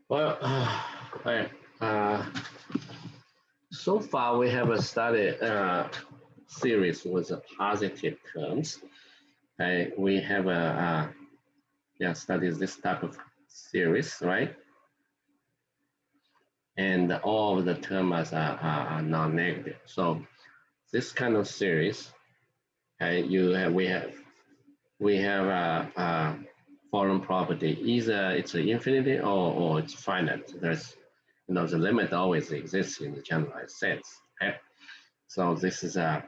Well, so far we have studied series with positive terms. We have studied this type of series, right? And all of the terms are non-negative. So this kind of series, we have a foreign property. Either it's an infinity or it's finite. There's the limit always exists in the generalized sense. Okay, so this is a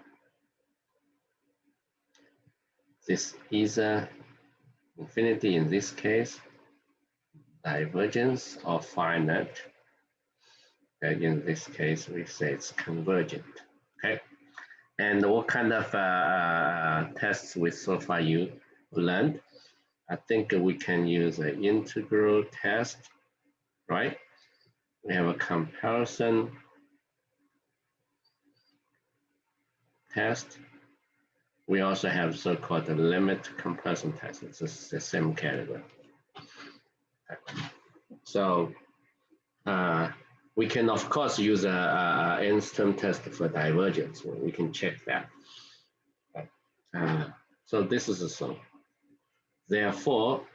infinity in this case, divergence or finite. Okay, in this case, we say it's convergent. Okay, and what kind of tests we so far you learned? I think we can use an integral test, right? We have a comparison test. We also have so-called limit comparison test. It's the same category. So we can, of course, use a N-term test for divergence. We can check that. So this is a sum. Therefore,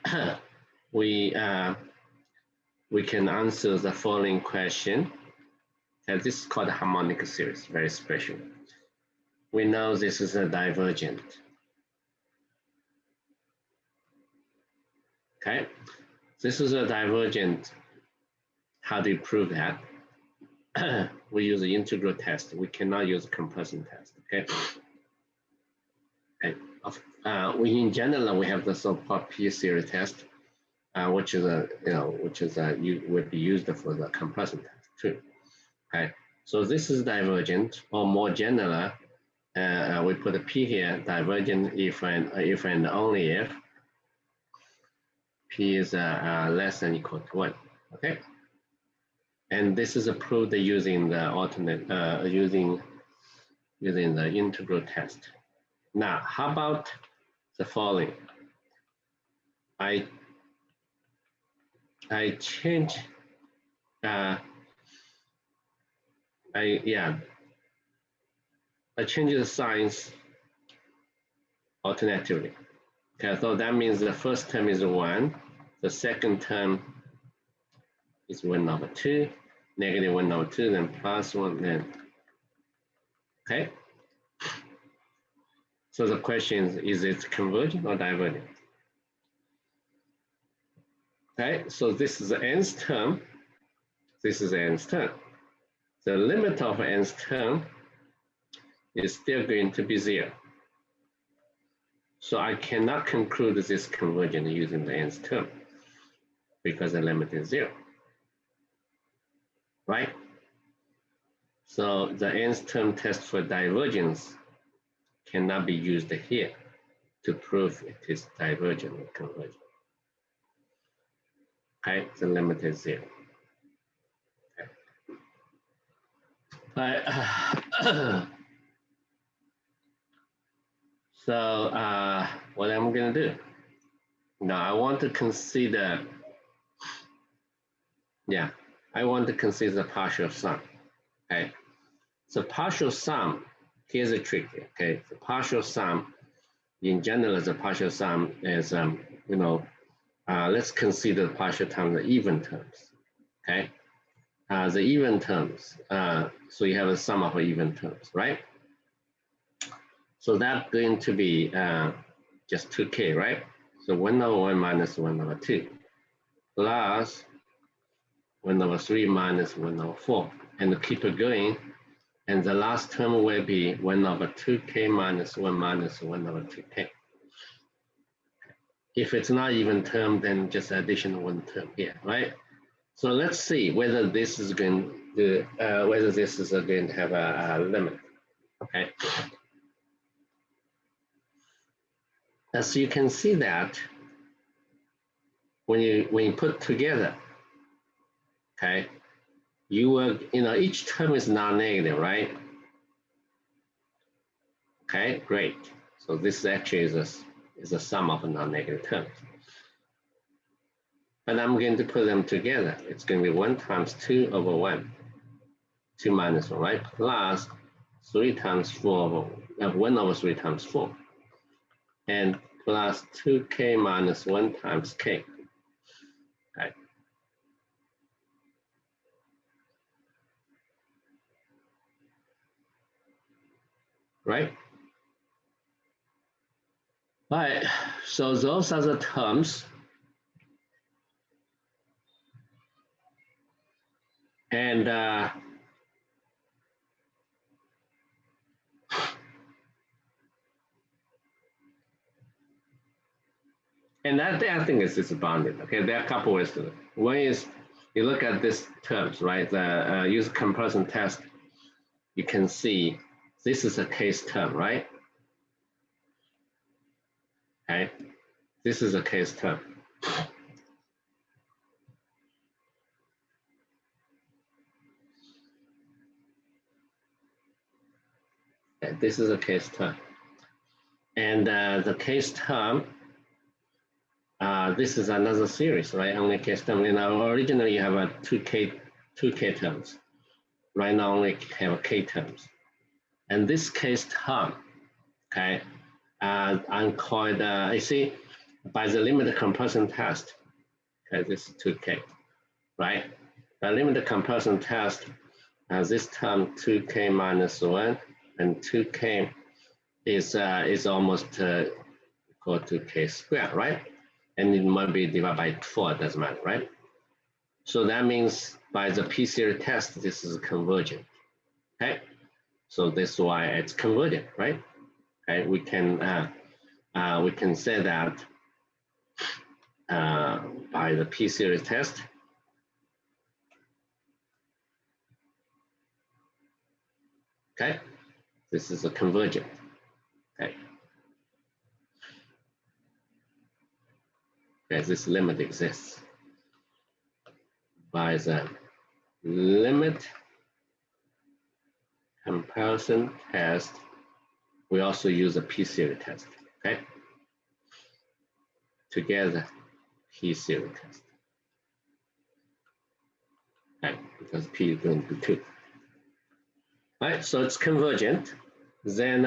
we can answer the following question. And this is called a harmonic series, very special. We know this is a divergent. Okay, this is a divergent. How do you prove that? We use the integral test. We cannot use a comparison test. Okay. We in general we have the so-called P-series test, which is would be used for the comparison test too. Okay. So this is divergent, or more general. We put a P here, divergent if and only if P is less than or equal to 1. Okay. And this is proved using the alternate, using the integral test. Now, how about the following? I change, I change the signs alternatively. Okay, so that means the first term is 1, the second term is 1 over 2, negative 1 over 2, then plus 1, then, okay? So the question is it convergent or divergent? Okay, so this is the nth term, this is the nth term. The limit of nth term is still going to be 0. So I cannot conclude this convergent using the nth term because the limit is 0. Right? So the nth term test for divergence cannot be used here to prove it is divergent or convergent. Okay, the limit is 0. Okay. So what I'm going to do now, I want to consider, the partial sum. Okay, so partial sum, here's a trick. Okay, the partial sum, in general, the partial sum is, let's consider the partial term, the even terms. Okay, the even terms, so you have a sum of even terms, right? So that's going to be just 2k, right? So 1 over 1 minus 1 over 2 plus 1 over 3 minus 1 over 4, and keep it going. And the last term will be 1 over 2k minus 1 minus 1 over 2k. If it's not even term, then just additional 1 term here, right? So let's see whether this is going to have a limit. Okay. As you can see that when you put together, okay, you will, each term is non-negative, right? Okay, great. So this actually is a sum of non-negative terms. but I'm going to put them together. It's going to be 1 times 2 over 1, 2 minus 1, right? Plus 3 times 4 over 1 over 3 times 4, and plus 2k minus 1 times k. Okay. Right? All right, so those are the terms. And I think it's bounded. Okay, there are a couple ways to do it. One is you look at these terms, right? The use comparison test. You can see this is a case term, right? Okay, this is a case term. Okay, this is a case term, and the case term. This is another series, right? Only case term. Originally you have a 2k terms. Right now only have k terms, and this case term, okay, I'm called. You see, by the limited comparison test. Okay, this is 2k, right? The limited comparison test, this term 2k minus 1 and 2k is almost equal to k squared, right? And it might be divided by 4, it doesn't matter, right? So that means by the P-series test, this is convergent, okay? So this is why it's convergent, right? Okay, we can say that by the P-series test, okay? This is a convergent, okay? Okay, this limit exists by the limit comparison test. We also use a P-series test, okay? Together, P-series test, okay? Because P is going to be 2. All right, so it's convergent. Then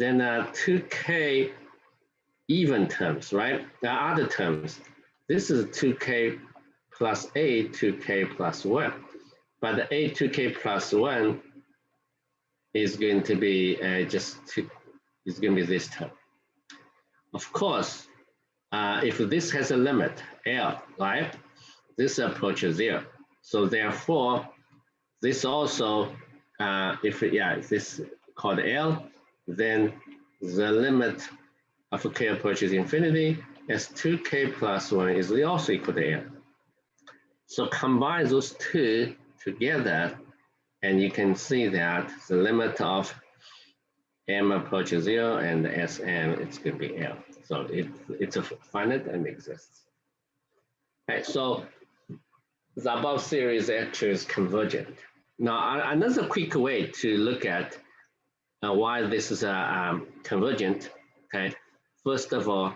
2k even terms, right? There are other terms. This is 2k plus a 2k plus 1. But the a 2k plus 1 is going to be is going to be this term. Of course, if this has a limit, L, right? This approaches 0. So therefore, this also, if this called L, then the limit of k approaches infinity as 2k plus 1 is also equal to L. So combine those two together, and you can see that the limit of m approaches 0 and Sm, it's going to be L. So it's a finite and exists. Okay, so the above series actually is convergent. Now, another quick way to look at why this is convergent, okay? First of all,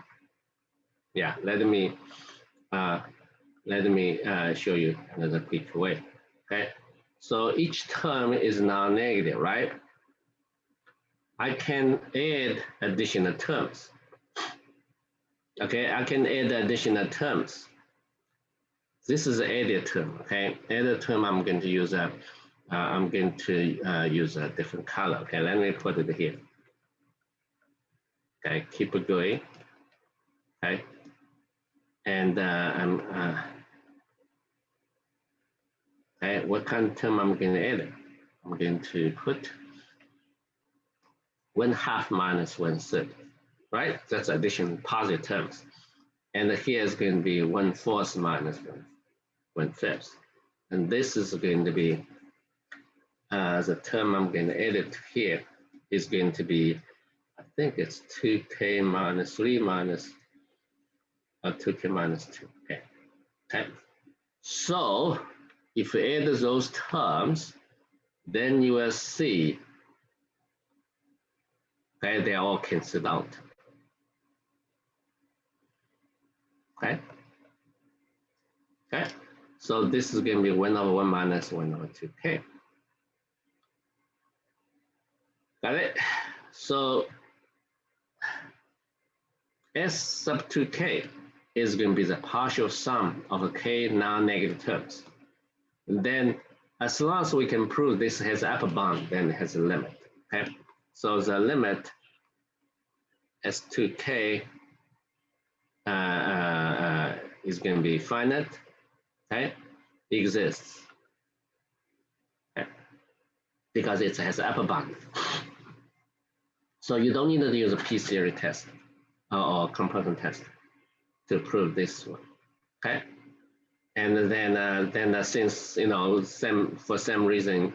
let me show you another quick way, okay? So each term is non-negative, right? I can add additional terms. Okay, I can add additional terms. This is an added term, okay? Added term, I'm going to use a different color. Okay, let me put it here. Okay, keep it going. Okay, and okay, what kind of term I'm going to add? I'm going to put 1/2 minus 1/3, right? That's addition positive terms. And here is going to be 1/4 minus 1/5. And this is going to be the term I'm going to edit here is going to be, I think it's 2k minus 3 minus 2k minus 2. Okay. So if you add those terms, then you will see, okay, they are all canceled out. Okay. So this is going to be 1 over 1 minus 1 over 2k. Got it? So S sub 2k is going to be the partial sum of k non-negative terms. And then as long as we can prove this has upper bound, then it has a limit. Okay? So the limit S2k is going to be finite, okay? Exists, okay? Because it has upper bound. So you don't need to use a P-series test or comparison test to prove this one, okay? And then since, you know, for some reason,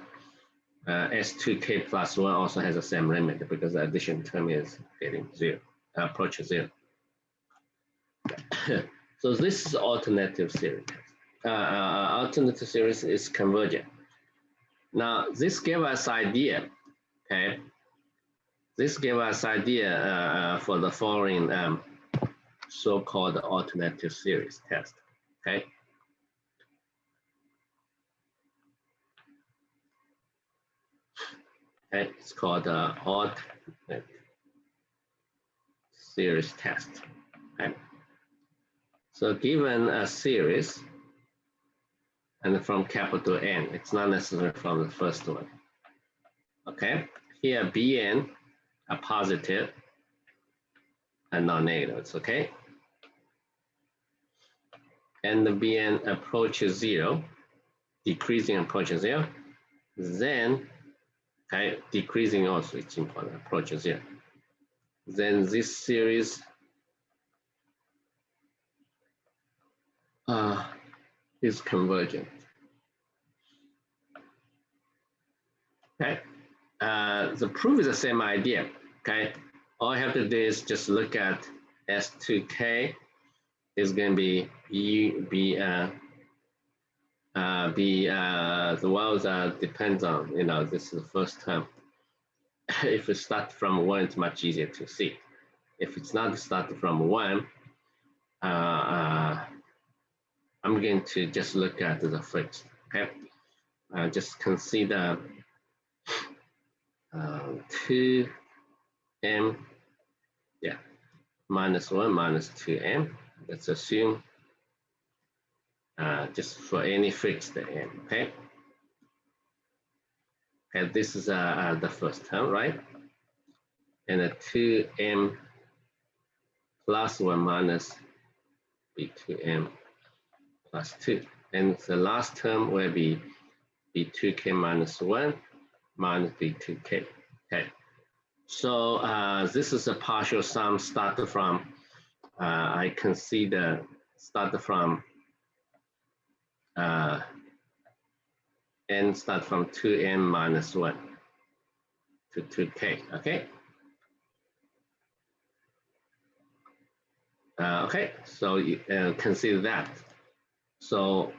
S2k plus 1 also has the same limit because the addition term is getting 0, approaching 0. So this is alternative series. Alternative series is convergent. Now this gave us idea, okay? This gave us idea for the following so-called alternative series test, okay? Okay, it's called alternate series test. Okay. So given a series, and from capital N, it's not necessarily from the first one. Okay, here Bn are positive and non-negatives, okay? And the Bn approaches 0, decreasing approaches 0, then, okay, decreasing also, it's important, approaches 0. Then this series is convergent. Okay, the proof is the same idea. Okay, all I have to do is just look at S2k is going to be the ones depends on, you know, this is the first term. If we start from 1, it's much easier to see. If it's not started from 1, I'm going to just look at the fixed. Okay, just consider 2m, yeah, minus 1 minus 2m. Let's assume just for any fixed m, okay? And this is the first term, right? And a 2m plus 1 minus b2m plus 2. And the last term will be b2k minus 1 minus b2k, okay? So this is a partial sum started from, I consider started from n start from 2m minus 1 to 2k, okay? Okay, so you consider that. So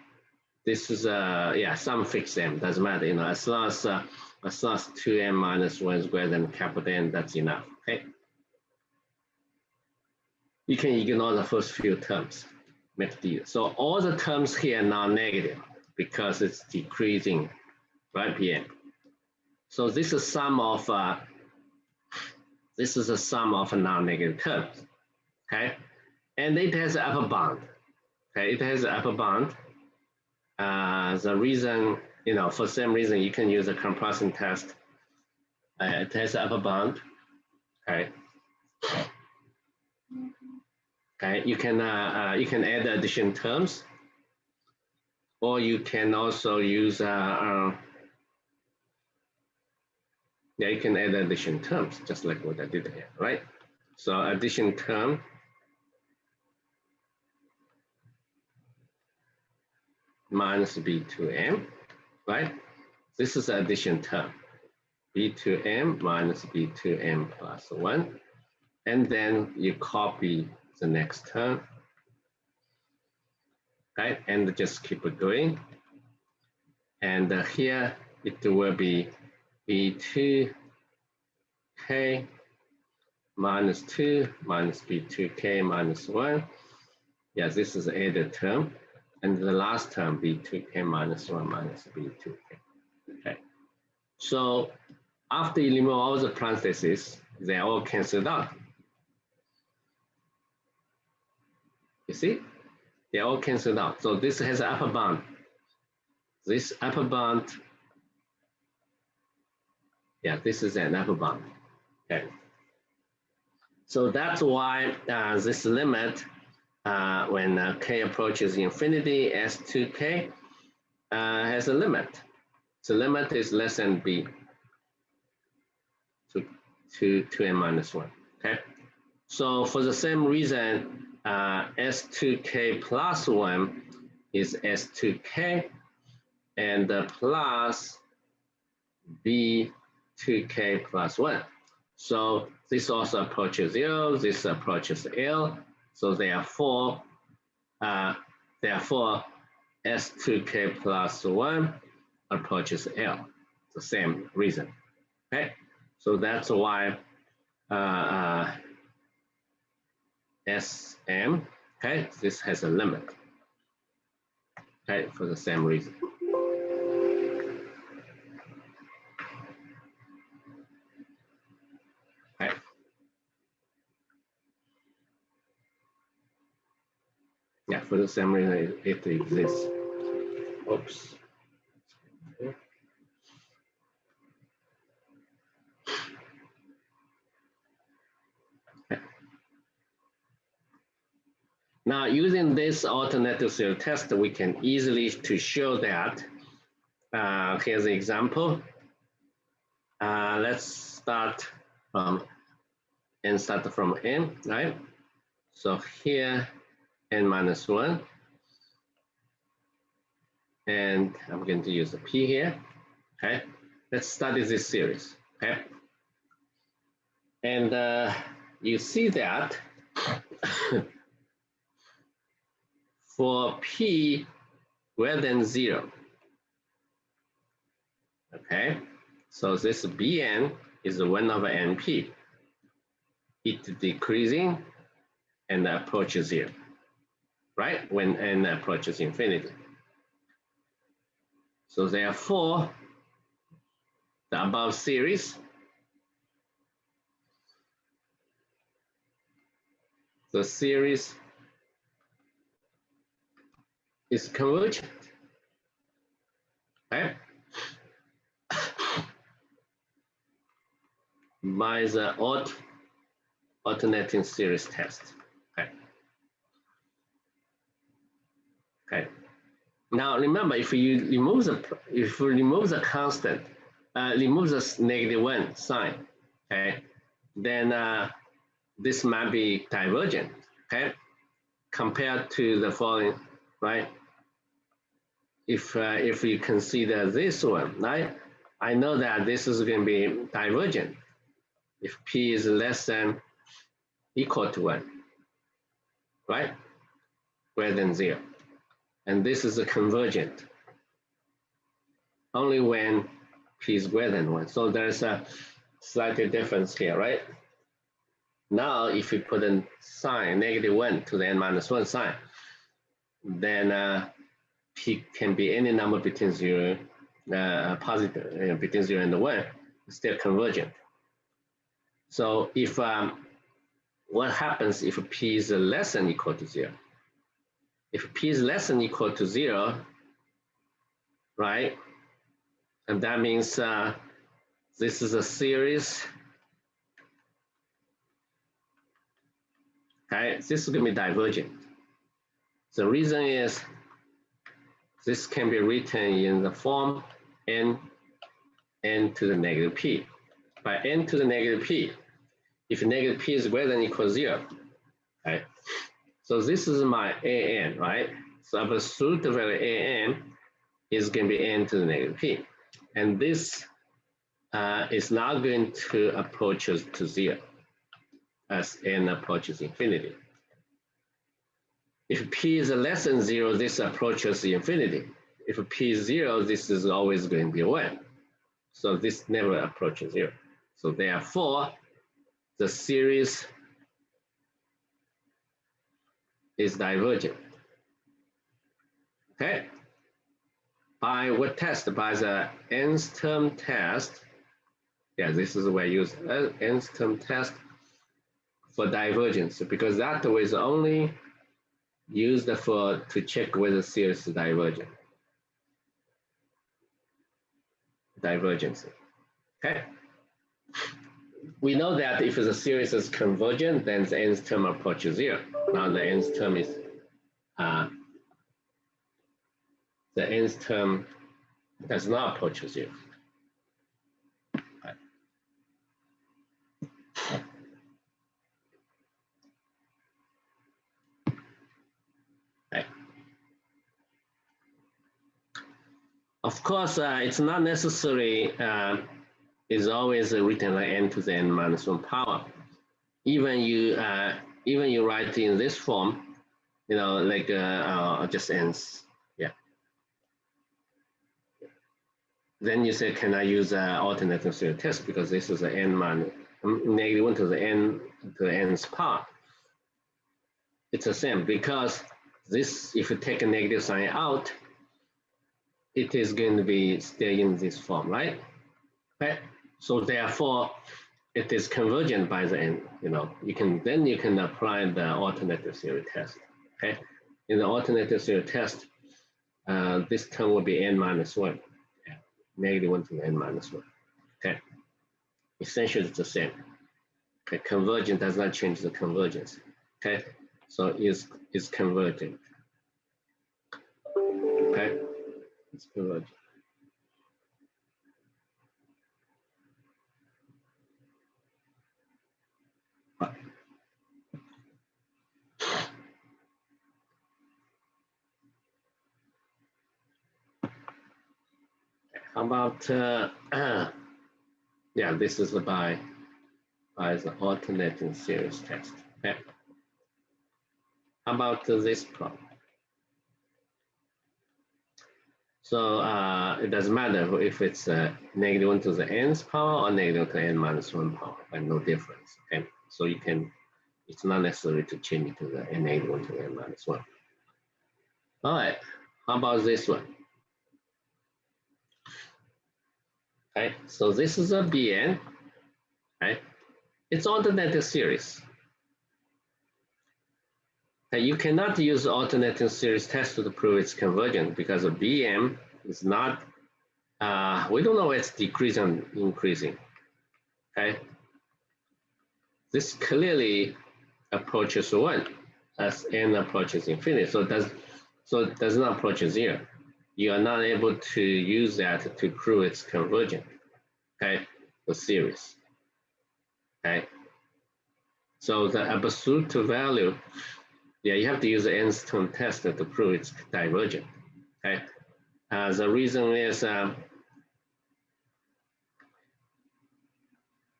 this is yeah, some fixed m, doesn't matter, you know, as long as 2m minus 1 is greater than capital N, that's enough, okay? You can ignore the first few terms, make deal. So all the terms here are non-negative because it's decreasing, right, Pn. So this is sum of this is a sum of non-negative terms, okay? And it has an upper bound, okay? It has an upper bound. The reason, you know, for some reason you can use a comparison test. It has an upper bound, okay? Okay, you can add addition terms, or you can also use yeah, you can add addition terms just like what I did here, right? So addition term minus b2m, right? This is addition term, b2m minus b2m plus 1, and then you copy the next term, right? And just keep it going. And here it will be b2k minus 2 minus b2k minus 1. Yeah, this is the added term. and the last term b2k minus 1 minus b2k. Okay. So after you remove all the parentheses, they all canceled out. You see? They all canceled out. So this has an upper bound. This upper bound, yeah, this is an upper bound. Okay. So that's why this limit, when k approaches infinity, s2k has a limit. So limit is less than b to 2n minus 1. Okay. So for the same reason, s2k plus 1 is s2k, and plus b2k plus 1. So this also approaches 0, this approaches L. So therefore s2k plus 1 approaches L. The same reason. Okay. So that's why Sm, okay, this has a limit. Okay, for the same reason. Okay. Yeah, for the same reason it exists. Oops. Okay. Now, using this alternative series test, we can easily to show that. Here's an example. Let's start from n, right? So here n minus 1, and I'm going to use a p here. Okay, let's study this series. Okay, and you see that for p greater than 0, okay, so this bn is 1 over np. It decreasing and approaches 0, right? When n approaches infinity. So therefore, the above series, the series is convergent, right? By the alternating series test. Okay. Okay. Now remember, if you remove the constant, remove the -1 sign, okay, then this might be divergent, okay, compared to the following, right? If you consider this one, right, I know that this is going to be divergent if p is less than equal to 1, right, greater than 0, and this is a convergent only when p is greater than 1. So there's a slight difference here, right? Now, if you put a sign -1 to the n minus 1 sign, then p can be any number between 0, positive, between 0 and 1, still convergent. So if what happens if p is less than equal to 0? If p is less than equal to 0, right, and that means this is a series. Okay, this is going to be divergent. The reason is this can be written in the form n to the negative p. By n to the negative p, if negative p is greater than or equal to 0, okay? So this is my an, right? So absolute value an is going to be n to the negative p. And this is not going to approach to 0 as n approaches infinity. If p is less than 0, this approaches infinity. If p is 0, this is always going to be 1. So this never approaches 0. So therefore, the series is divergent. Okay. By what test? By the nth term test. Yeah, this is where I use nth term test for divergence, because that was only used to check whether series is divergence. Okay. We know that if the series is convergent, then the nth term approaches 0. Now the nth term is the nth term does not approach 0. Right. Right. Of course, it's not necessary. Is always written like n to the n minus 1 power. Even you write in this form, like just n's. Yeah. Then you say, can I use alternating series test, because this is an n minus -1 to the n's power. It's the same, because this, if you take a negative sign out, it is going to be stay in this form, right? Okay. So therefore, it is convergent by the n. You can apply the alternative series test. Okay. In the alternative series test, this term will be n minus 1. Yeah. -1 to the n minus 1. Okay. Essentially, it's the same. Okay. Convergent does not change the convergence. Okay. So it's convergent. Okay. It's convergent. How about yeah, this is by the alternating series test. Okay. How about this problem? So it doesn't matter if it's -1 to the nth power or -1 to the n minus 1 power, and no difference. Okay. So it's not necessary to change it to the -1 to the n minus 1. All right. How about this one? Okay. So this is a Bn. Right? It's alternating series. You cannot use alternating series test to prove it's convergent, because a Bm is not, we don't know it's decreasing or increasing. Okay. This clearly approaches 1 as n approaches infinity. So it does not approach 0. You are not able to use that to prove it's convergent. Okay, the series. Okay. So the absolute value, yeah, you have to use the nth term test to prove it's divergent. Okay. The reason is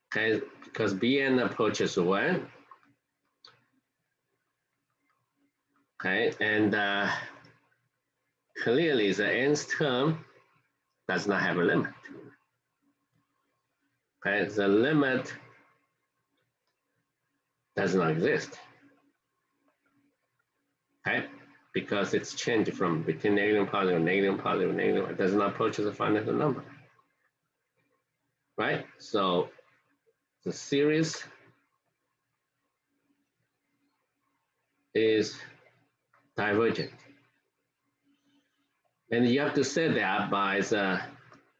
okay, because Bn approaches 1. Okay, and clearly the nth term does not have a limit. Okay, the limit does not exist. Okay, because it's changed from between negative and positive, negative and positive, negative. It does not approach the finite number. Right? So the series is divergent. And you have to say that by the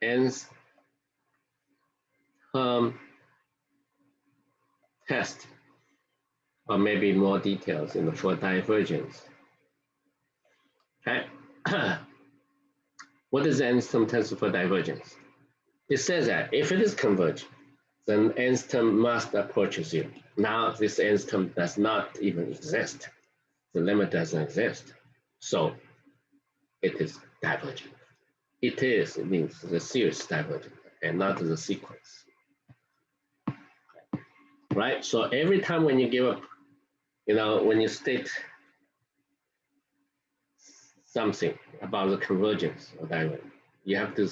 nth term test, or maybe more details for divergence. Okay. What is the nth term test for divergence? It says that if it is convergent, then nth term must approach 0. Now this nth term does not even exist. The limit doesn't exist. So it is divergent. It means the series is divergent and not the sequence. Right? So every time when you give up, when you state something about the convergence or divergence, you have to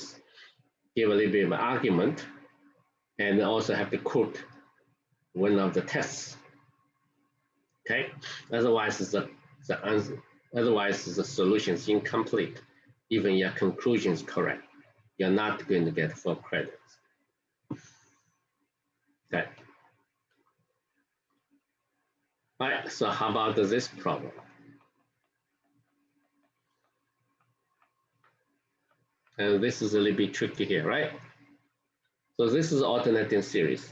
give a little bit of an argument, and also have to quote one of the tests. Okay, otherwise the answer, Otherwise, the solution is incomplete. Even your conclusion is correct, you're not going to get full credits. Okay. All right, so how about this problem? And this is a little bit tricky here, right? So this is alternating series.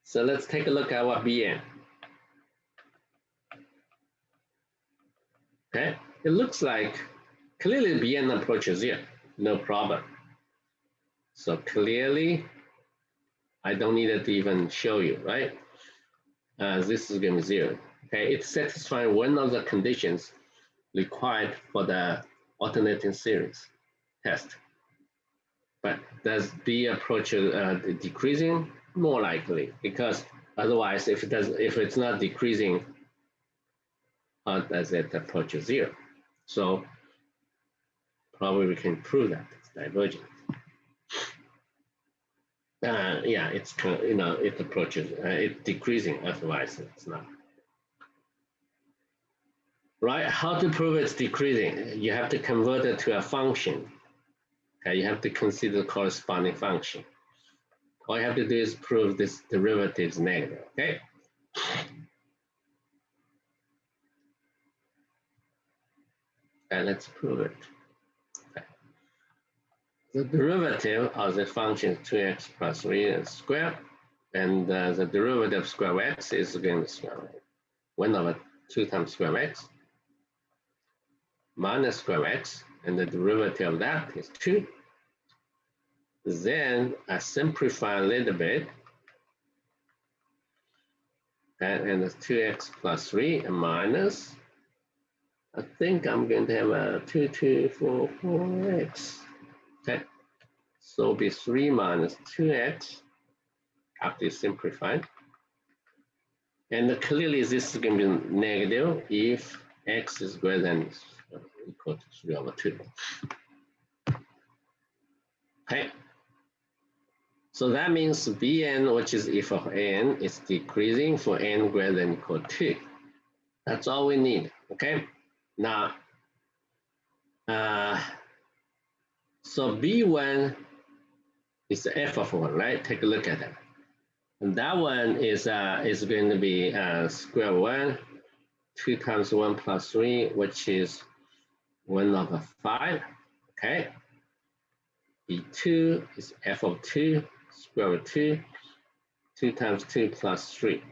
So let's take a look at what Bn. Okay, it looks like clearly Bn approaches 0, no problem. So clearly, I don't need it to even show you, right? This is going to be 0. Okay, it's satisfying one of the conditions required for the alternating series test. But does B approach decreasing? More likely, because otherwise, if it's not decreasing, how does it approach 0? So probably we can prove that it's divergent. Yeah, it's it approaches, it's decreasing. Otherwise, it's not. Right? How to prove it's decreasing? You have to convert it to a function. Okay, you have to consider the corresponding function. All you have to do is prove this derivative is negative. Okay. And let's prove it. Okay. The derivative of the function is 2x plus 3 squared, and the derivative of square of x is again the square root 1 over 2 times square of x minus square of x, and the derivative of that is 2. Then I simplify a little bit, and it's 2x plus 3 and minus, I think I'm going to have a 4x. Okay, so it'll be 3 minus 2x after simplifying. And clearly this is going to be negative if x is greater than or equal to 3 over 2. Okay. So that means Bn, which is f of n, is decreasing for n greater than or equal to 2. That's all we need, okay? Now, so B1 is f of 1, right? Take a look at that. And that one is going to be square of 1, 2 times 1 plus 3, which is 1 over 5, okay? B2 is f of 2, square root 2, 2 times 2 plus 3.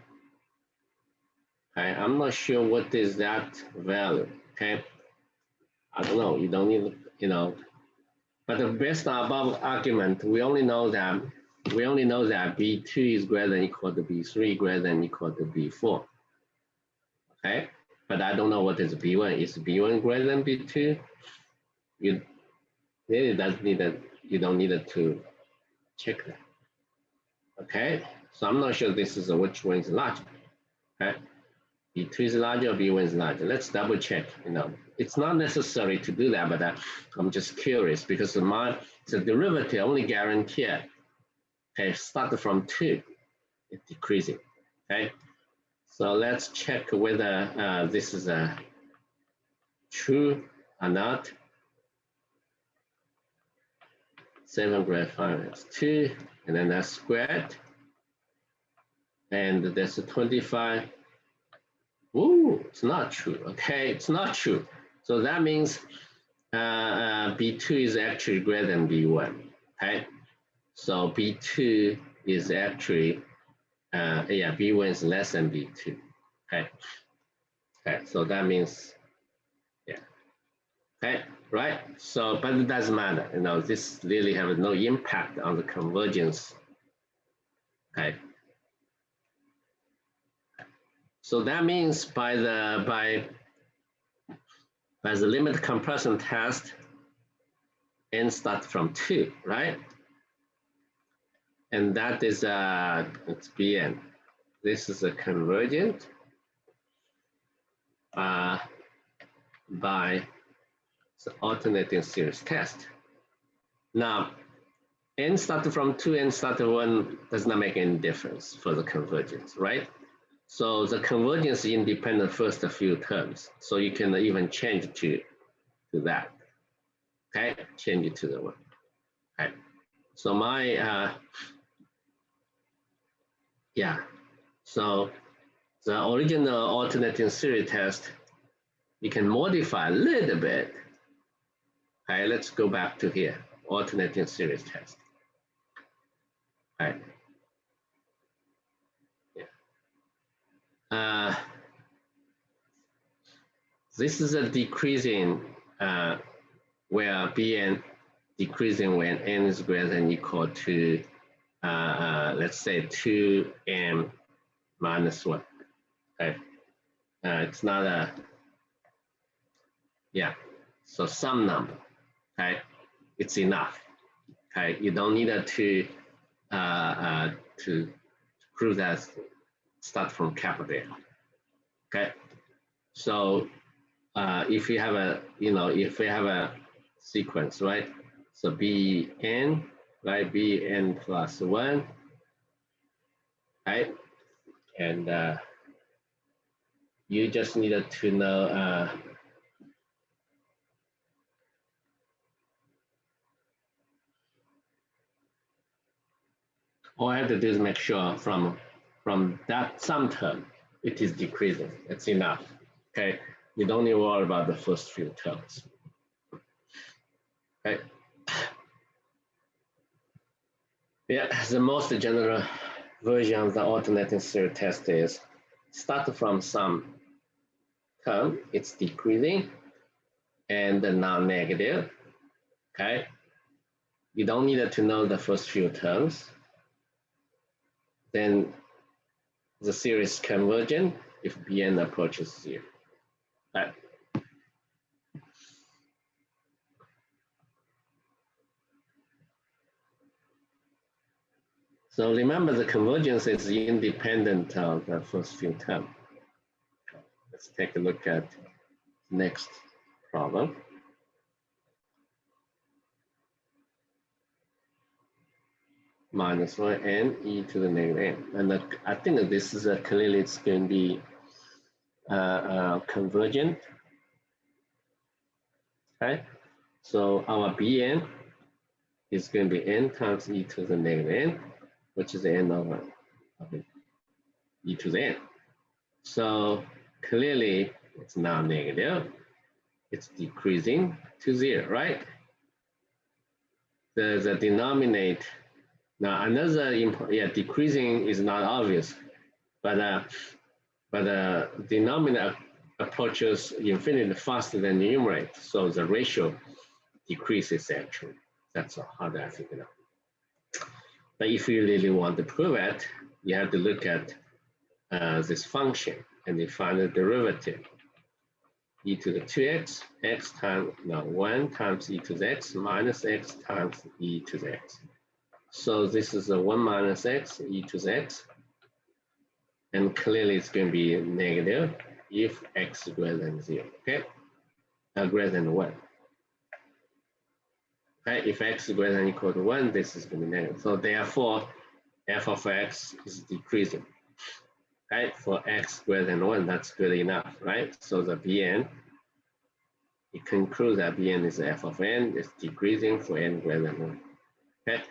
Okay, I'm not sure what is that value, okay? I don't know, you don't need, but based on above argument, we only know that B2 is greater than or equal to B3, greater than or equal to B4, okay? But I don't know what is B1. Is B1 greater than B2? You really you don't need to check that. Okay, so I'm not sure this is which one is larger. Okay, B2 is larger or B1 is larger. Let's double check. It's not necessary to do that, but I'm just curious because the derivative only guaranteed. Okay, start from 2, it's decreasing. Okay, so let's check whether this is true or not. 7 greater 5 is 2, and then that's squared. And there's a 25. Ooh, it's not true. Okay, it's not true. So that means B2 is actually greater than B1. Okay, so B2 is actually, B1 is less than B2. Okay, so that means, yeah. Okay, right? So, but it doesn't matter. This really has no impact on the convergence. Okay. So that means by the limit comparison test, n starts from 2, right? And that is it's Bn. This is a convergent by the alternating series test. Now, n started from 2, n started 1 does not make any difference for the convergence, right? So the convergence independent first few terms. So you can even change to that. Okay, change it to the one. Okay. So my yeah. So the original alternating series test, you can modify a little bit. Okay, let's go back to here. Alternating series test. Right. Yeah. This is a decreasing where Bn decreasing when n is greater than or equal to let's say 2n minus 1. Okay. It's not a yeah. So some number. Okay, it's enough. Okay, you don't need to prove that start from capital. Okay, so if you have a if we have a sequence, right? So Bn, right? Bn plus 1, right? And you just needed to know all I have to do is make sure from that sum term, it is decreasing. It's enough. Okay, you don't need to worry about the first few terms. Okay. Yeah, the most general version of the alternating series test is start from some term, it's decreasing and non-negative. Okay, you don't need to know the first few terms. Then the series convergent if Bn approaches 0. Right. So remember the convergence is independent of the first few terms. Let's take a look at next problem. Minus 1 n e to the negative n. And I think that this is clearly it's going to be convergent. Okay, so our Bn is going to be n times e to the negative n, which is n over e to the n. So clearly it's now negative. It's decreasing to 0, right? The denominator. Now another decreasing is not obvious, but the denominator approaches infinity faster than the numerator, so the ratio decreases actually. That's how I figure it out. But if you really want to prove it, you have to look at this function and you find the derivative. E to the 2x, x times 1 times e to the x minus x times e to the x. So this is a 1 minus x e to the x. And clearly it's going to be negative if x is greater than 0, okay? Greater than 1. Okay, if x is greater than or equal to 1, this is going to be negative. So therefore, f of x is decreasing. Right, for x greater than 1, that's good enough, right? So the Bn, you conclude that Bn is f of n, it's decreasing for n greater than 1. Okay,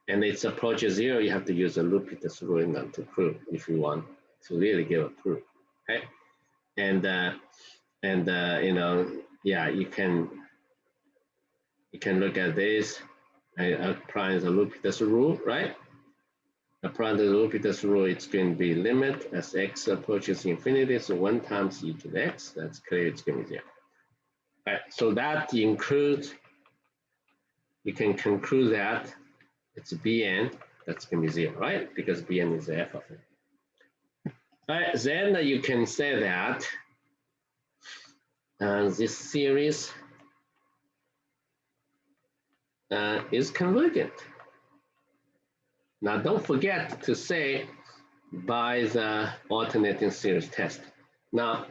and it's approaches 0, you have to use a L'Hopital's rule in order to prove if you want to really give a proof. Okay, and you can look at this applying the L'Hopital's rule, right? Applying the L'Hopital's rule, it's going to be limit as x approaches infinity, so 1 times e to the x. That's clear, it's going to be 0. Right, so that includes, you can conclude that it's Bn, that's going to be 0, right? Because Bn is the f of n. Right, then you can say that this series is convergent. Now, don't forget to say by the alternating series test. Now,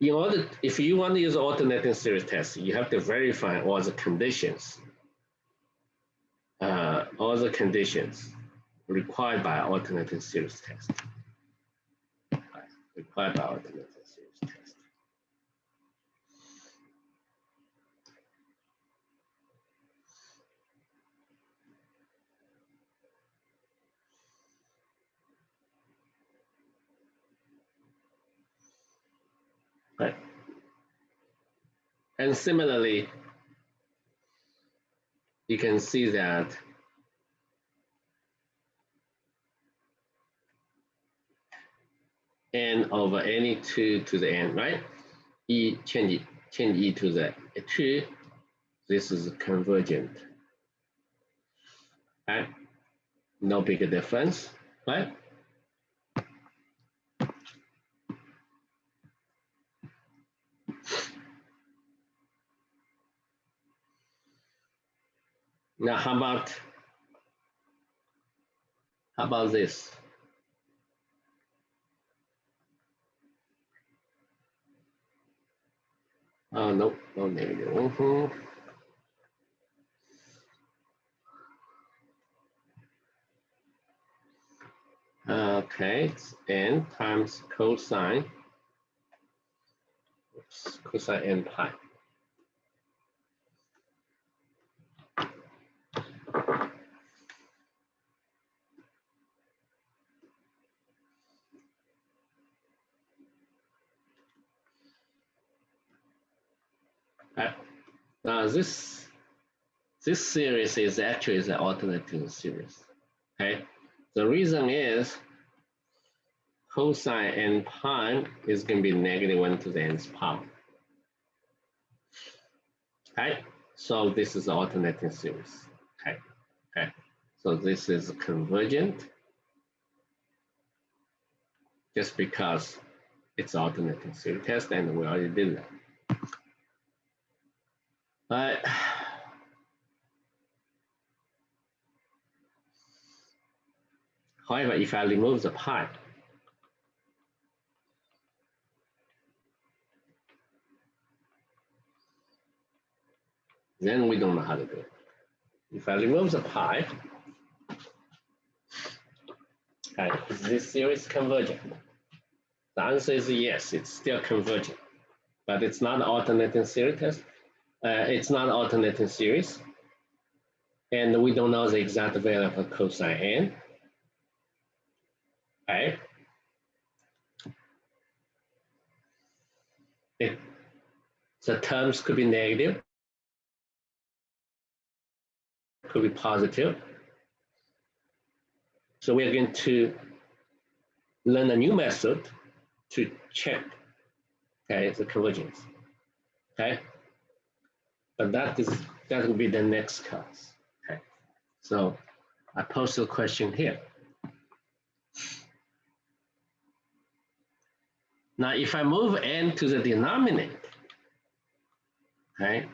if you want to use alternating series test, you have to verify all the conditions required by alternating series test. required by alternating series test. Right. And similarly, you can see that n over any 2 to the n, right? E change e to the 2. This is convergent. Right? No big difference, right? Now, how about this? Oh, no, no negative. Okay, it's n times cosine, cosine n pi. Now this series is actually the alternating series. Okay, the reason is cosine n pi is going to be -1 to the nth power. Okay, so this is the alternating series. Okay, so this is convergent just because it's alternating series test, and we already did that. But however, if I remove the pi, then we don't know how to do it. If I remove the pi, okay, is this series convergent? The answer is yes, it's still convergent, but it's not alternating series test. It's not alternating series, and we don't know the exact value of cosine n. Okay. The terms could be negative, could be positive. So we're going to learn a new method to check, okay, the convergence. Okay, but that will be the next class. Okay, so I post a question here. Now, if I move n to the denominator, okay,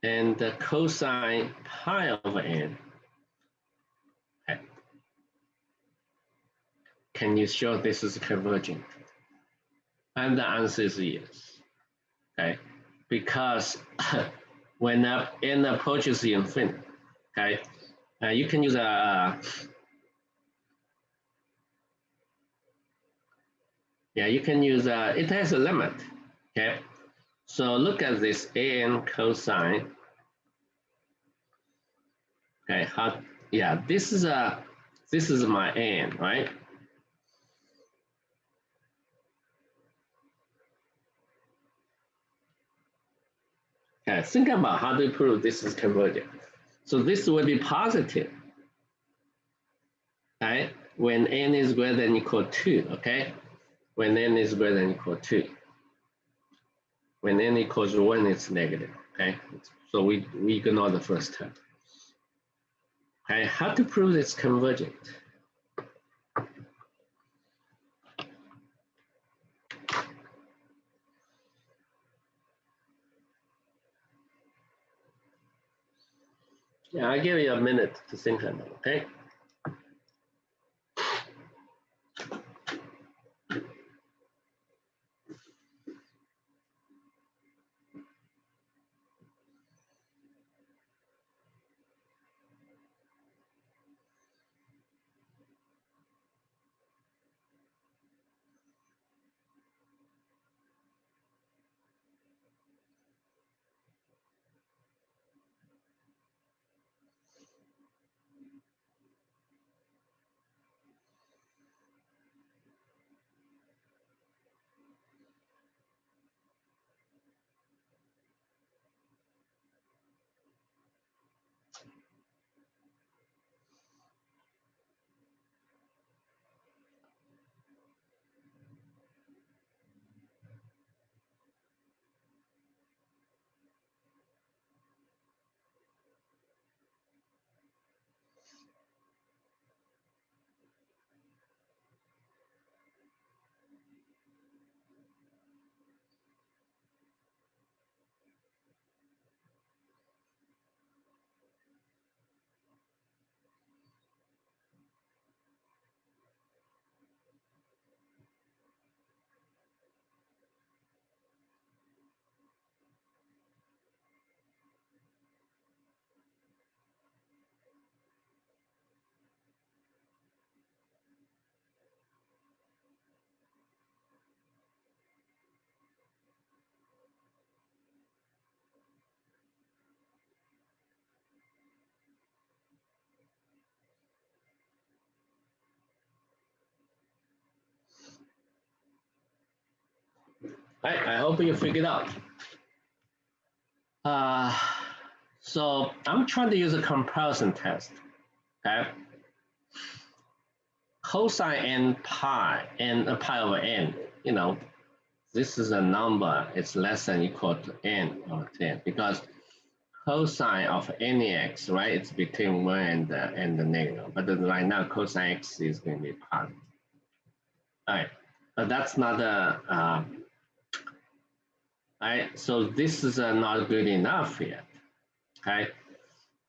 and the cosine pi over n, okay, can you show this is convergent? And the answer is yes. Okay, because when n approaches the infinity, okay, you can use you can use it has a limit. Okay, so look at this an cosine. Okay, this is my n, right? Okay, think about how to prove this is convergent. So this will be positive, right? When n is greater than or equal to, okay? When n is greater than or equal to. When n equals 1, it's negative, okay? So we ignore the first term. Okay, how to prove it's convergent? Yeah, I'll give you a minute to think about it, okay? Right, I hope you figured out. So I'm trying to use a comparison test. Okay, cosine n pi and pi over n. You know, this is a number. It's less than equal to n over 10 because cosine of any x, right? It's between 1 and the negative. But right now, cosine x is going to be positive. All right, but that's not a. Right, so this is not good enough yet. Okay,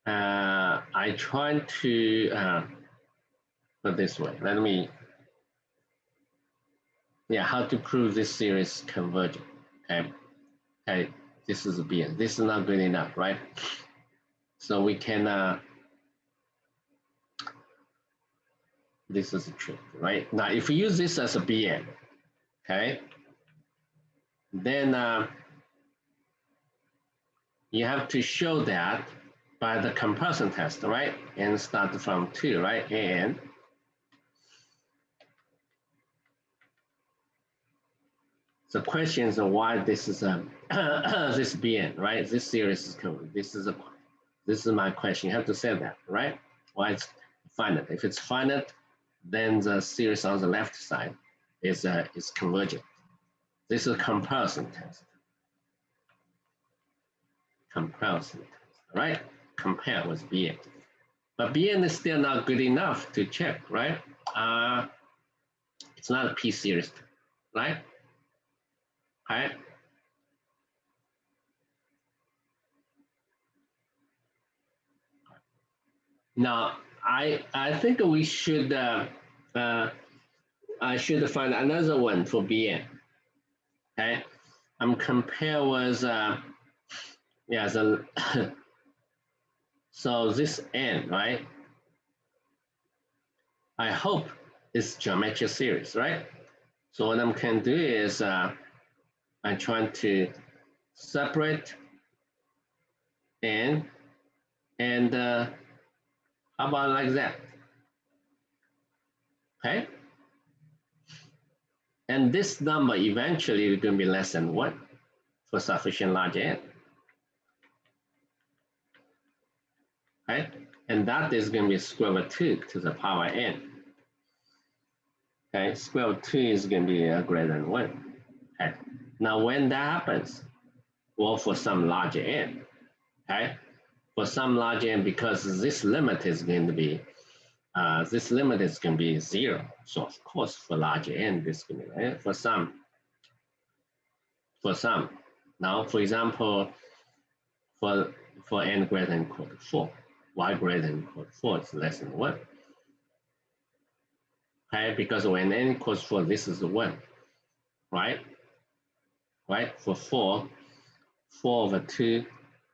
I try to put this way. Let me, yeah, how to prove this series convergent. Okay, okay, this is B. This is not good enough, right? So we can. This is a trick, right? Now, if we use this as a Bn, okay, then you have to show that by the comparison test, right? And start from 2, right? And the question is why this is a this Bn, right? This series is covered. This is my question. You have to say that, right? Why it's finite? If it's finite, then the series on the left side is convergent. This is a comparison test. Comparison test, right? Compare with Bn. But Bn is still not good enough to check, right? It's not a P series, right? Right? Now, I think we should I should find another one for Bn. Okay, I'm compare with yeah the so this n, right? I hope it's geometric series, right? So what I can do is I'm trying to separate n and how about like that? Okay, and this number eventually is going to be less than 1 for sufficient large n. Right? And that is going to be square root 2 to the power n. Okay, square root 2 is going to be greater than 1. Okay, now when that happens, well, for some large n, okay, for some large n, because this limit is going to be 0. So of course, for large n, this is going to be right? For some. Now, for example, for n greater than equal to 4, y greater than equal to 4 is less than 1. Okay, because when n equals 4, this is 1, right? Right, for 4 over 2,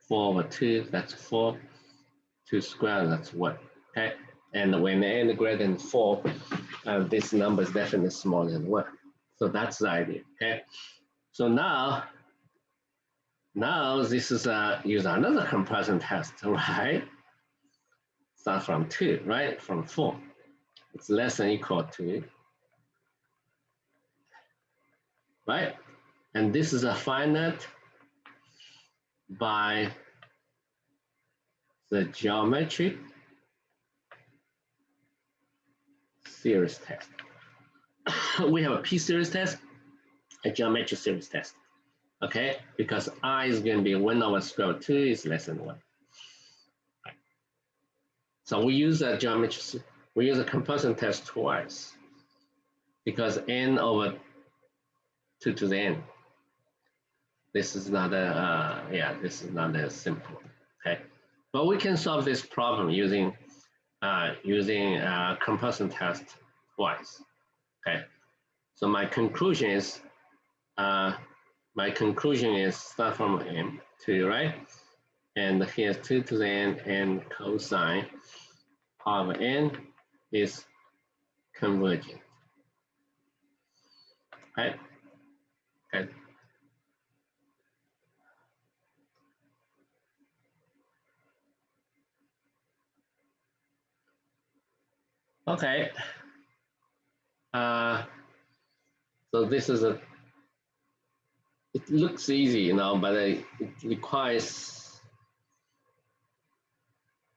4 over 2, that's 4, 2 squared, that's 1, okay? And when n greater than 4, this number is definitely smaller than 1. So that's the idea, okay? So now this is use another comparison test, right? Start from 2, right? From 4. It's less than equal to, right? And this is a finite by the geometric series test. We have a P series test, a geometric series test, okay? Because I is going to be 1 over square root 2 is less than 1. Right. So we use a comparison test twice because n over 2 to the n. This is not this is not as simple, okay? But we can solve this problem using comparison test twice, okay? So my conclusion is start from m 2, right? And here's 2 to the n, and cosine of n is convergent, right? Okay. Okay. So this is it looks easy, you know, but it requires,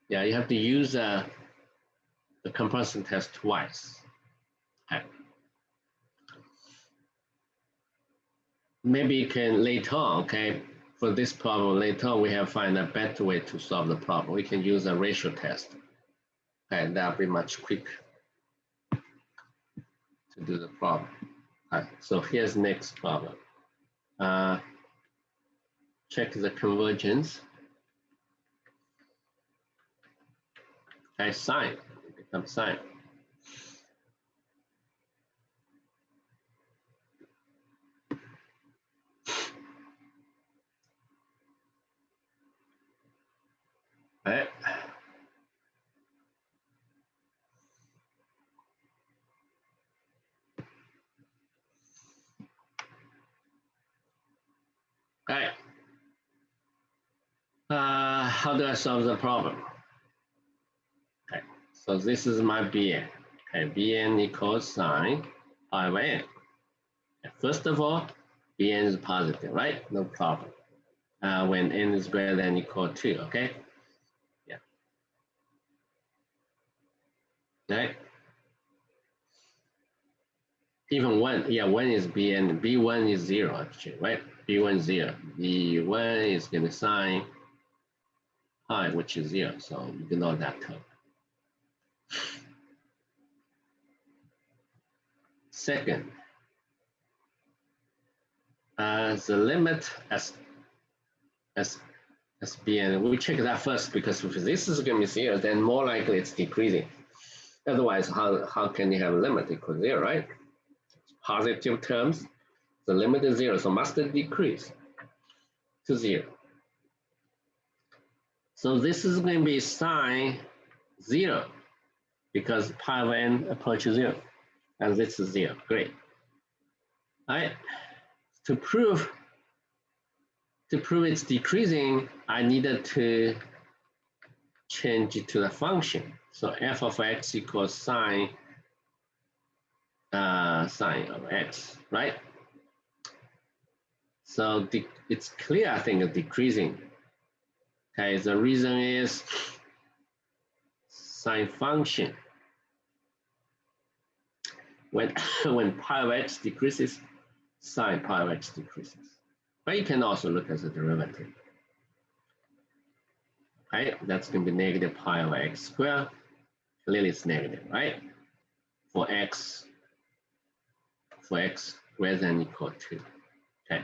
yeah, you have to use the comparison test twice. Okay. Maybe you can later on, okay, for this problem later on, we have find a better way to solve the problem. We can use a ratio test. Okay, that'll be much quicker to do the problem. All right, so here's next problem. Check the convergence. Okay, sine, it becomes sine. All right. All right. How do I solve the problem? Okay, so this is my Bn. Okay, Bn equals sine pi over n. First of all, Bn is positive, right? No problem. When n is greater than or equal to, okay? Yeah. Right? Even one, yeah, one is Bn, B1 is 0 actually, right? B1 0. B1 is going to sine pi, which is 0, so ignore that term. Second, the limit as Bn, we check that first because if this is going to be 0, then more likely it's decreasing. Otherwise, how can you have a limit equal 0, right? Positive terms, the limit is 0, so must decrease to 0. So this is going to be sine 0 because pi over n approaches 0, and this is 0. Great. All right. To prove it's decreasing, I needed to change it to the function. So f of x equals sine of x, right? So it's clear, I think, decreasing. Okay, the reason is sine function. When pi of x decreases, sine pi of x decreases. But you can also look at the derivative. Right, that's going to be negative pi over x squared. Clearly it's negative, right? For x greater than or equal to. Okay.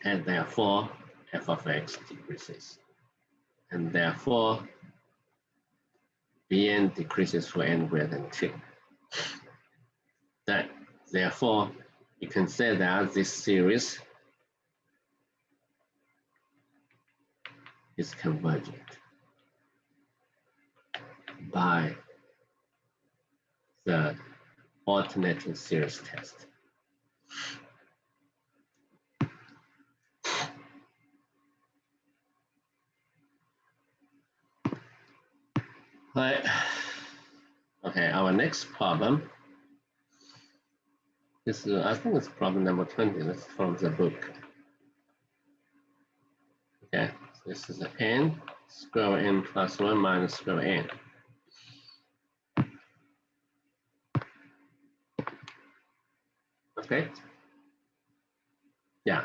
And therefore, f of x decreases. And therefore, Bn decreases for n greater than 2. Therefore, you can say that this series is convergent by the alternating series test. Right. Okay, our next problem. This is, I think it's problem number 20. That's from the book. Okay, so this is n square n plus 1 minus square n. Okay. Yeah.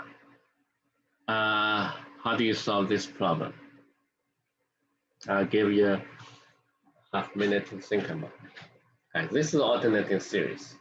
How do you solve this problem? I'll give you a half minute to think about it. Okay, this is alternating series.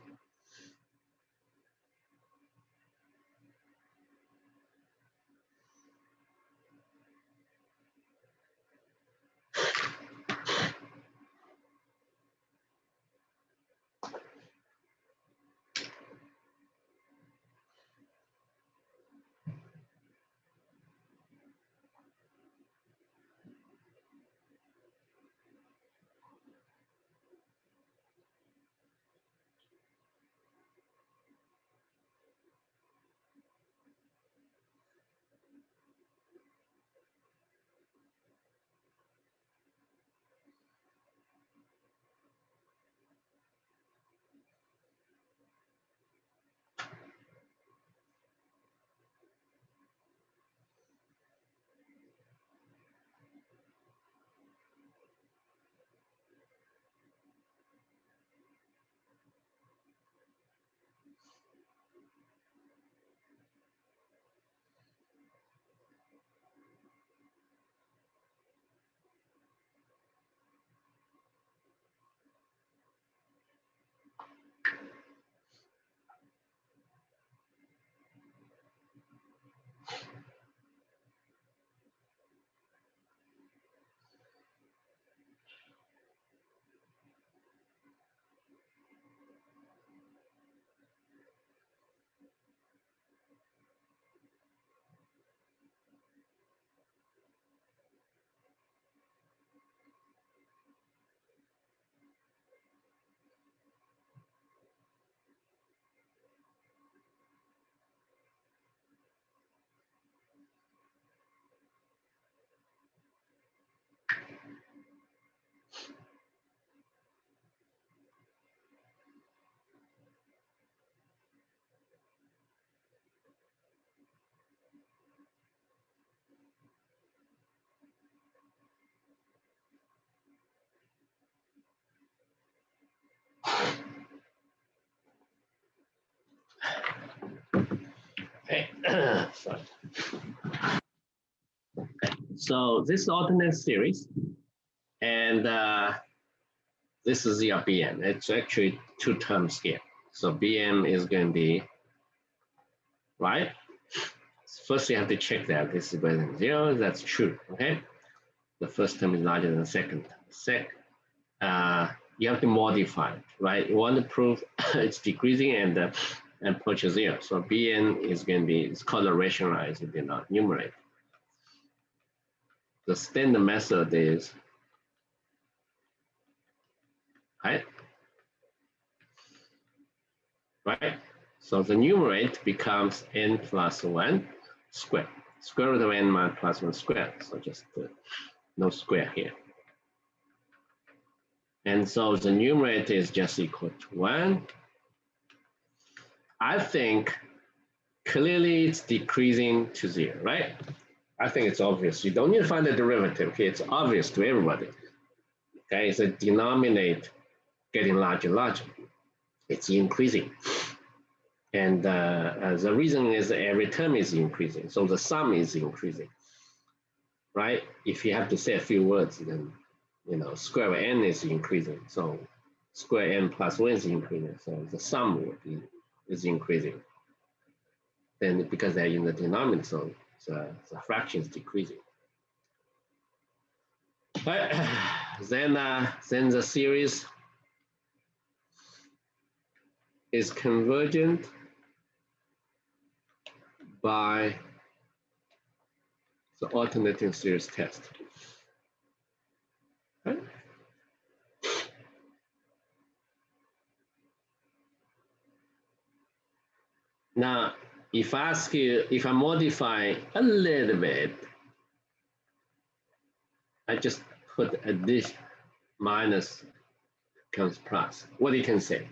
Okay, sorry. So this is alternate series, and this is your BM. It's actually two terms here. So BM is going to be, right? First, you have to check that this is greater than 0. That's true, okay? The first term is larger than the second. You have to modify it, right? You want to prove it's decreasing and approach 0. So Bn is going to be, it's called a rationalized numerator. The standard method is, right? So the numerator becomes n plus 1 squared. Square root of n plus 1 squared. So just no square here. And so the numerator is just equal to 1. I think clearly it's decreasing to 0, right? I think it's obvious. You don't need to find the derivative. Okay, it's obvious to everybody. Okay, it's a denominator getting larger and larger. It's increasing. And the reason is every term is increasing. So the sum is increasing, right? If you have to say a few words, then, square of n is increasing. So square n plus 1 is increasing. So the sum is increasing. Then because they're in the denominator, so the fraction is decreasing. But then the series is convergent by the alternating series test. Right? Now, if I ask you, if I modify a little bit, I just put addition minus comes plus. What you can say?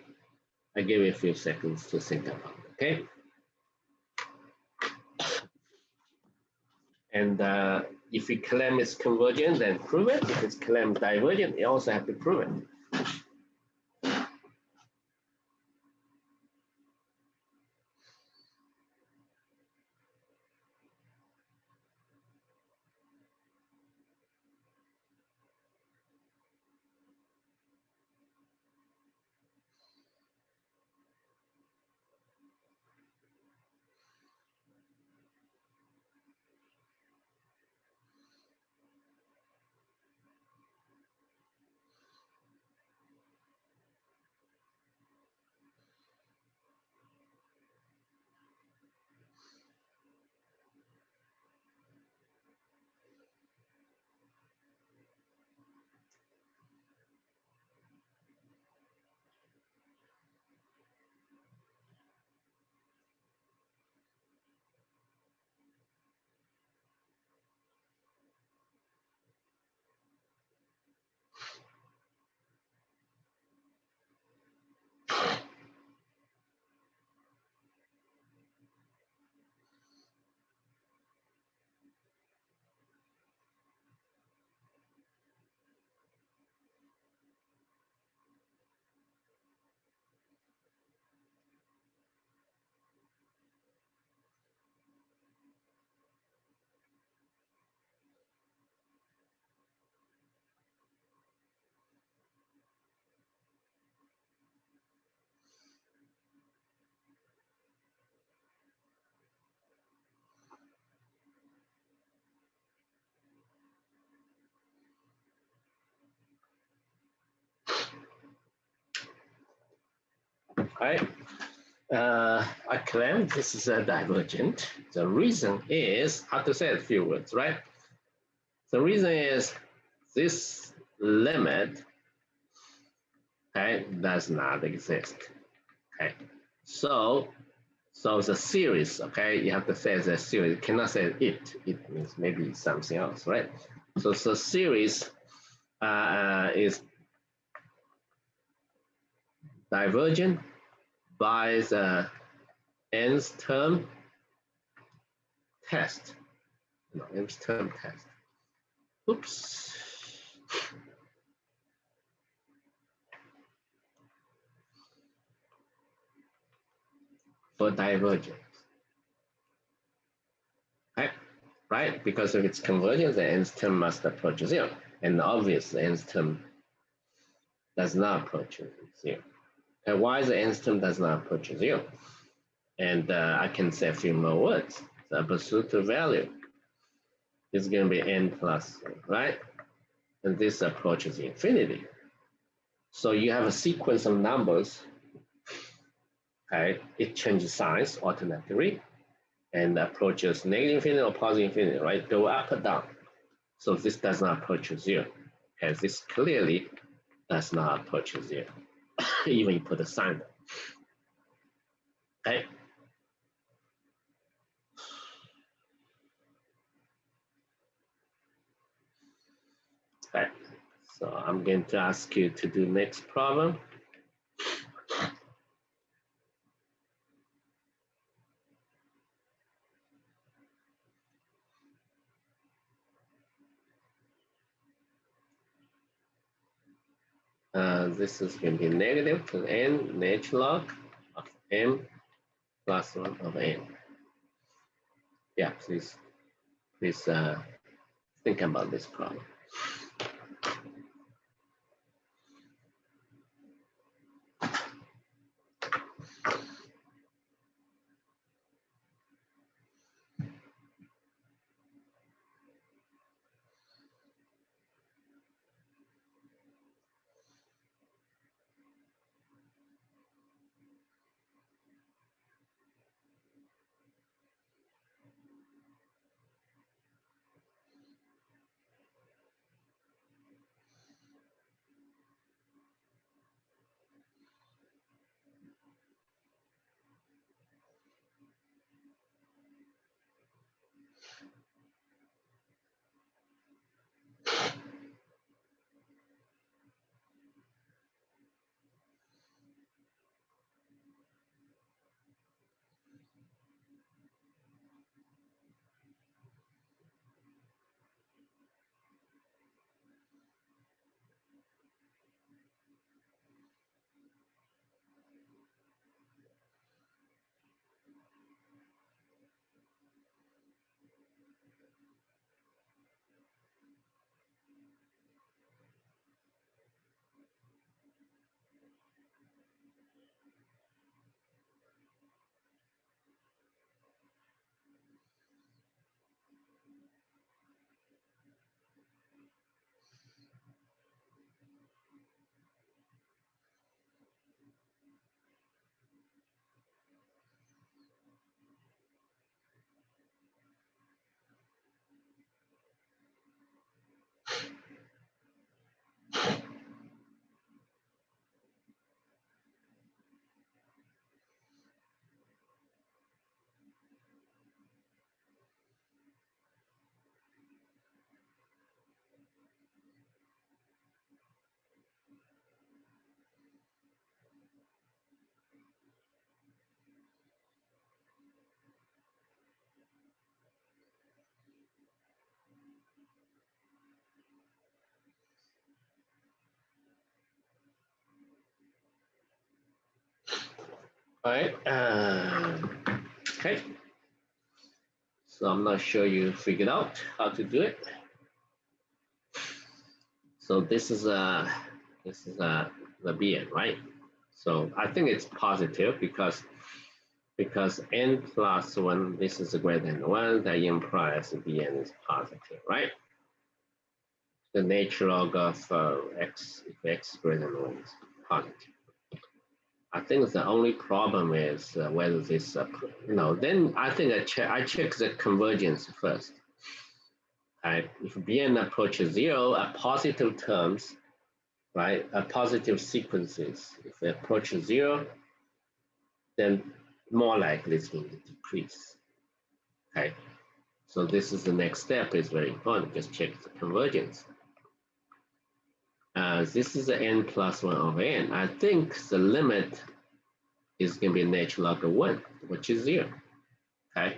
I give you a few seconds to think about it, okay? And if we claim it's convergent, then prove it. If it's claimed divergent, you also have to prove it. Right? I claim this is a divergent. The reason is, how to say it, a few words, right? The reason is this limit, okay, does not exist. Okay, so the series, okay, you have to say the series. You cannot say it. It means maybe something else, right? So the series is divergent by the nth term test. No, nth term test. Oops. For divergence. right? Because if it's convergence, the nth term must approach 0. And obviously, the nth term does not approach 0. And why the nth term does not approach 0? And I can say a few more words. The absolute value is going to be n plus 1, right? And this approaches infinity. So you have a sequence of numbers, okay? It changes signs alternately and approaches negative infinity or positive infinity, right? Go up or down. So this does not approach 0. Okay, this clearly does not approach 0, even you put a sign there. Okay. Okay. So I'm going to ask you to do next problem. This is going to be negative to n natural log of m plus 1 of n. Yeah, please think about this problem. All right. Okay. So I'm not sure you figured out how to do it. So this is the Bn, right? So I think it's positive because n plus 1, this is greater than 1, that implies Bn is positive, right? The nature log of x, if x greater than 1 is positive. I think the only problem is whether this, then I think I check the convergence first. Right? If Bn approaches 0, a positive terms, right, a positive sequences, if they approach 0, then more likely it's going to decrease. Okay, so this is the next step, is very important. Just check the convergence. This is the n plus 1 of n. I think the limit is going to be natural log of 1, which is 0. Okay.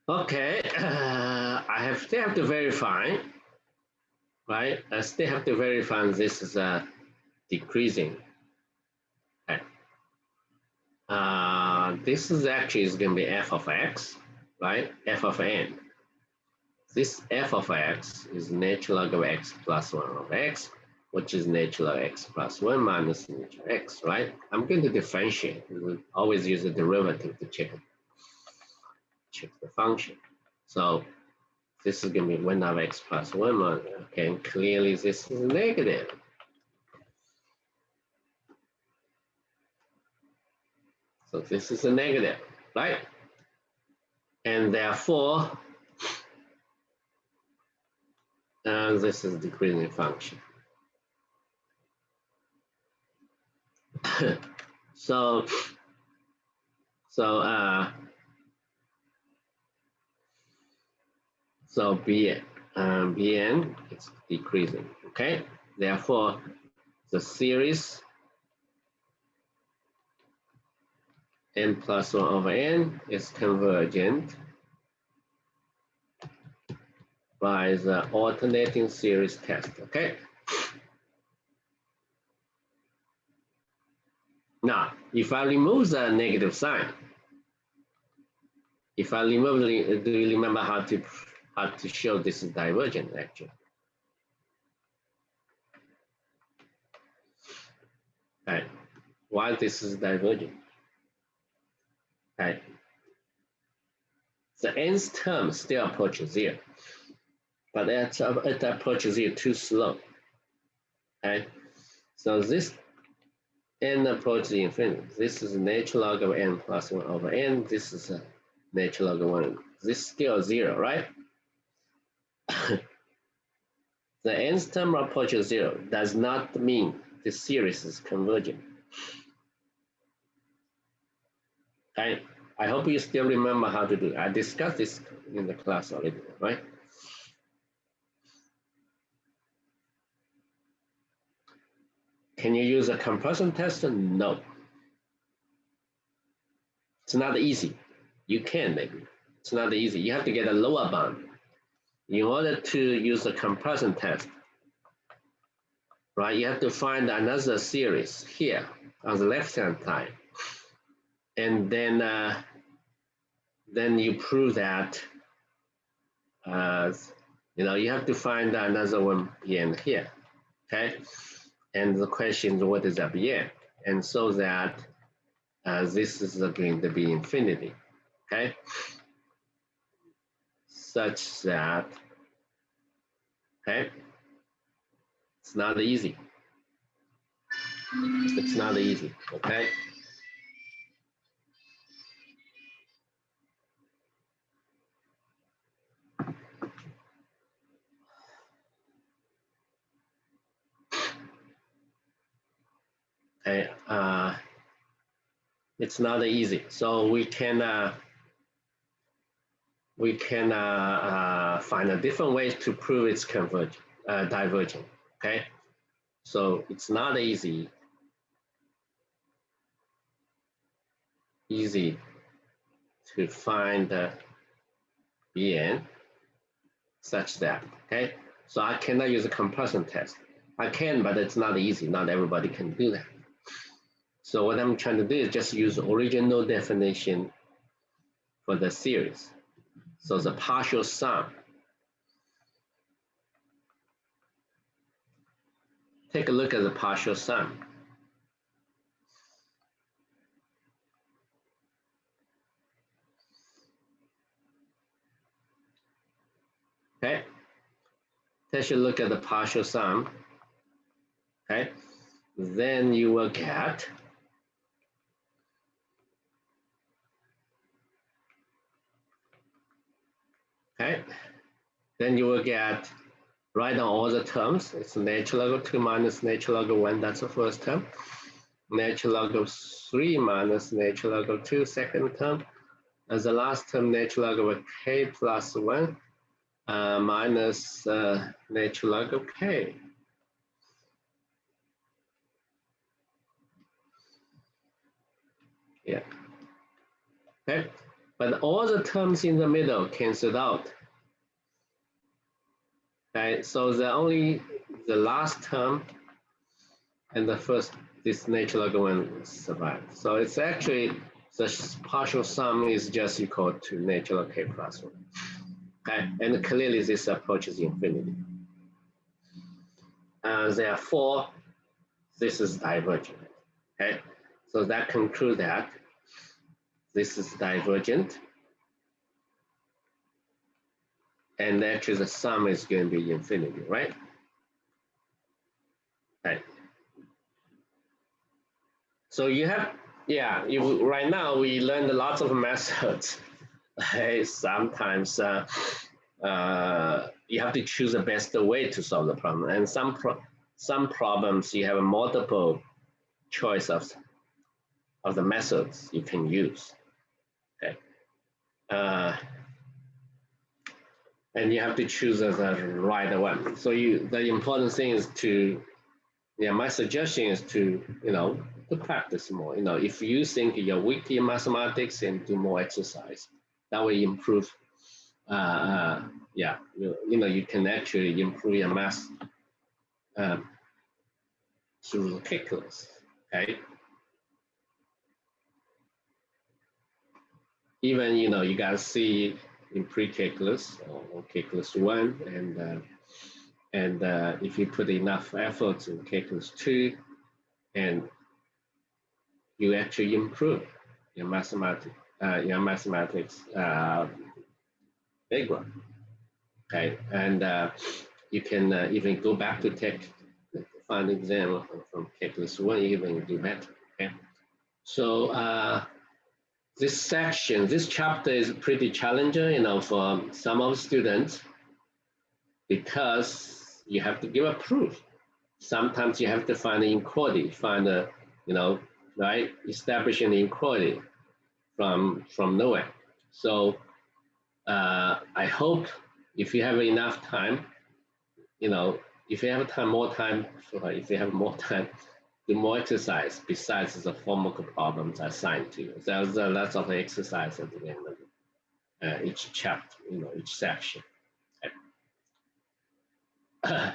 Okay, I still have to verify, right? I still have to verify this is decreasing. Okay. this is actually is going to be f of x, right? F of n. This f of x is natural log of x plus 1 of x, which is natural log x plus 1 minus natural x, right? I'm going to differentiate. We always use the derivative to check the function. So this is going to be 1 of x plus 1 minus, okay, and clearly this is negative. So this is a negative, right? And therefore, this is a decreasing function. so Bn is decreasing, okay? Therefore, the series n plus 1 over n is convergent by the alternating series test, okay? Now, if I remove the negative sign, if I remove the, do you remember how to show this is divergent actually? Right. Why this is divergent? Right. The nth term still approaches 0, but it approaches 0 too slow. Right. So this n approaches infinity. This is natural log of n plus 1 over n. This is a natural log of 1. This is still 0, right? The nth term approaches 0 does not mean the series is convergent. Okay? I hope you still remember how to do it. I discussed this in the class already, right? Can you use a comparison test? No. It's not easy. You can maybe. It's not easy. You have to get a lower bound. In order to use a comparison test, right, you have to find another series here on the left-hand side. And then you prove that, you have to find another one Bn here, okay? And the question is, what is that Bn? And so that this is going to be infinity, okay? Such that, okay? It's not easy. It's not easy, okay? Okay, it's not easy. So we can find a different way to prove it's divergent. Okay, so it's not easy to find the Bn such that. Okay, so I cannot use a comparison test. I can, but it's not easy. Not everybody can do that. So what I'm trying to do is just use original definition for the series. So the partial sum. Take a look at the partial sum. Okay. Take a look at the partial sum. Okay. Then you will get okay. Then you will get, write down all the terms. It's natural log of 2 minus natural log of 1. That's the first term. Natural log of 3 minus natural log of 2, second term. As the last term, natural log of k plus 1 minus natural log of k. Yeah. Okay. But all the terms in the middle canceled out. Okay. So the last term and the first, this natural log of 1 survive. So it's actually Such partial sum is just equal to natural k plus 1. Okay, and clearly this approaches infinity. Therefore, this is divergent. Okay, so that concludes that this is divergent, and actually the sum is going to be infinity, right? Okay. So you have, yeah, right now we learned lots of methods. Okay, sometimes you have to choose the best way to solve the problem, and some problems you have multiple choice of the methods you can use. Okay, and you have to choose the right one. So the important thing is to, yeah, my suggestion is to, to practice more. If you think you're weak in mathematics, and do more exercise, that will improve. Yeah, you can actually improve your math through the calculus. Okay. Even you gotta see in pre-calculus or calculus 1, and if you put enough effort in calculus 2, and you actually improve your mathematics background. Okay, and you can even go back to take the final exam from calculus 1, even do better. Okay, so this chapter is pretty challenging, for some of the students, because you have to give a proof. Sometimes you have to find the inequality, right, establishing the inequality from nowhere. So I hope if you have enough time, if you have more time, do more exercise besides the homework problems assigned to you. There's lots of exercise at the end of each chapter, each section. Okay.